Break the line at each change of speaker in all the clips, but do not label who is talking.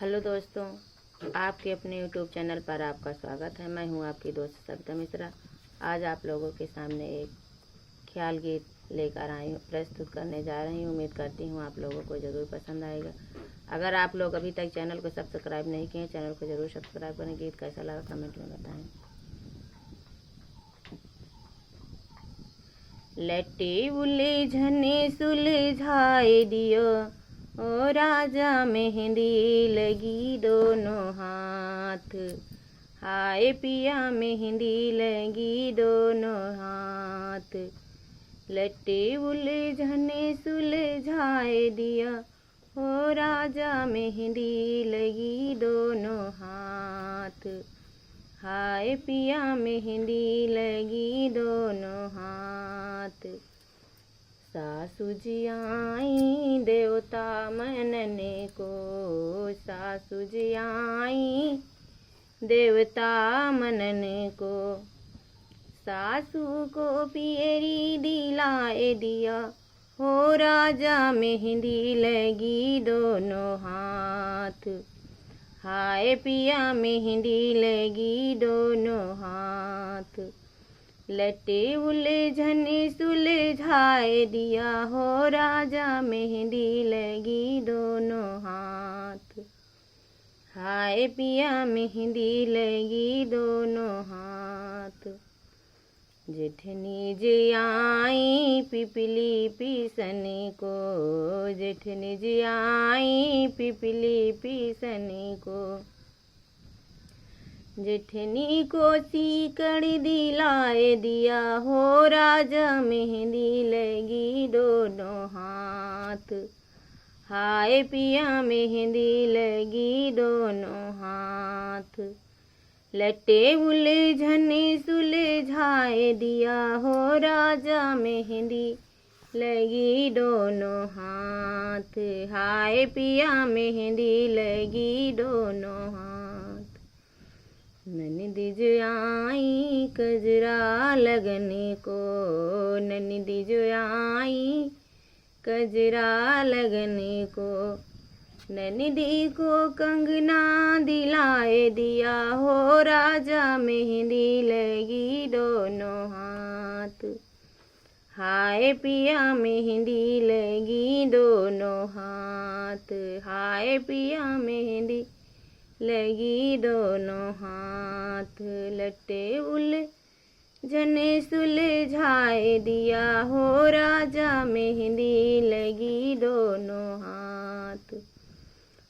Hello दोस्तों, आपके अपने यूट्यूब चैनल पर आपका स्वागत है। मैं हूं आपकी दोस्त सविता मिश्रा। आज आप लोगों के सामने एक ख्याल गीत लेकर आई हूँ, प्रस्तुत करने जा रही हूँ। उम्मीद करती हूँ आप लोगों को ज़रूर पसंद आएगा। अगर आप लोग अभी तक चैनल को सब्सक्राइब नहीं किए, चैनल को ज़रूर सब्सक्राइब करें। गीत कैसा लगा कमेंट में बताएँ। लट्टे उलझने सुलझाए दियो, ओ राजा मेहंदी लगी दोनों हाथ। हाय पिया मेहंदी लगी दोनों हाथ। लट्टे उलझने सुलझाए दिया, ओ राजा मेहंदी लगी दोनों हाथ। हाय पिया मेहंदी लगी दोनों हाथ। सासू जी आई देवता मनने को, सासू जी आई देवता मनने को। सासू को पियरी दिलाए दिया, हो राजा मेहंदी लगी दोनों हाथ। हाय पिया मेहंदी लगी दोनों हाथ। लट्टे उलझने सुलझाए दिया, हो राजा मेहंदी लगी दोनों हाथ। हाय पिया मेहंदी लगी दोनों हाथ। जेठनी जी आई पिपली पीसने को, जेठनी जी आई पिपली पीसने को। जेठनी को सीकड़ दिलाए दिया, हो राजा मेहंदी लगी दोनों हाथ। हाय पिया मेहंदी लगी दोनों हाथ। लट्टे उलझने सुलझाए दिया, हो राजा मेहंदी लगी दोनों हाथ। हाय पिया मेहंदी लगी दोनों हाथ। ननदी जो आई कजरा लगने को, ननदी जो आई कजरा लगने को। ननदी को कंगना दिलाए दिया, हो राजा मेहंदी लगी दोनों हाथ। हाय पिया मेहंदी लगी दोनों हाथ। हाय पिया मेहंदी लगी दोनों हाथ। लट्टे उलझने सुलझाए दिया, हो राजा मेहंदी लगी दोनों हाथ।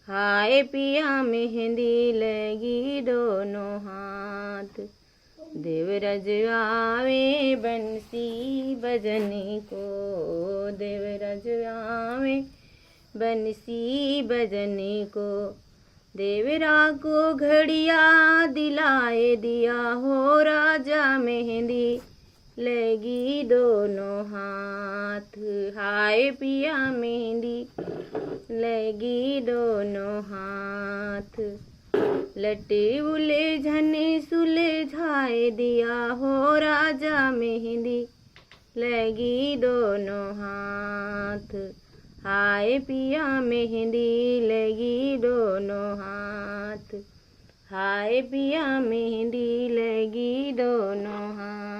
हाय पिया मेहंदी लगी दोनों हाथ। देवराज आवे बंसी बजने को, देवराज आवे बंसी बजने को। देवरा को घड़िया दिलाए दिया, हो राजा मेहंदी लगी दोनों हाथ। हाय पिया मेहंदी लगी दोनों हाथ। लट्टे उलझने सुलझाए दिया, हो राजा मेहंदी लगी दोनों हाथ। हाय पिया मेहंदी लगी दोनों हाथ। हाय पिया मेहंदी लगी दोनों हाथ।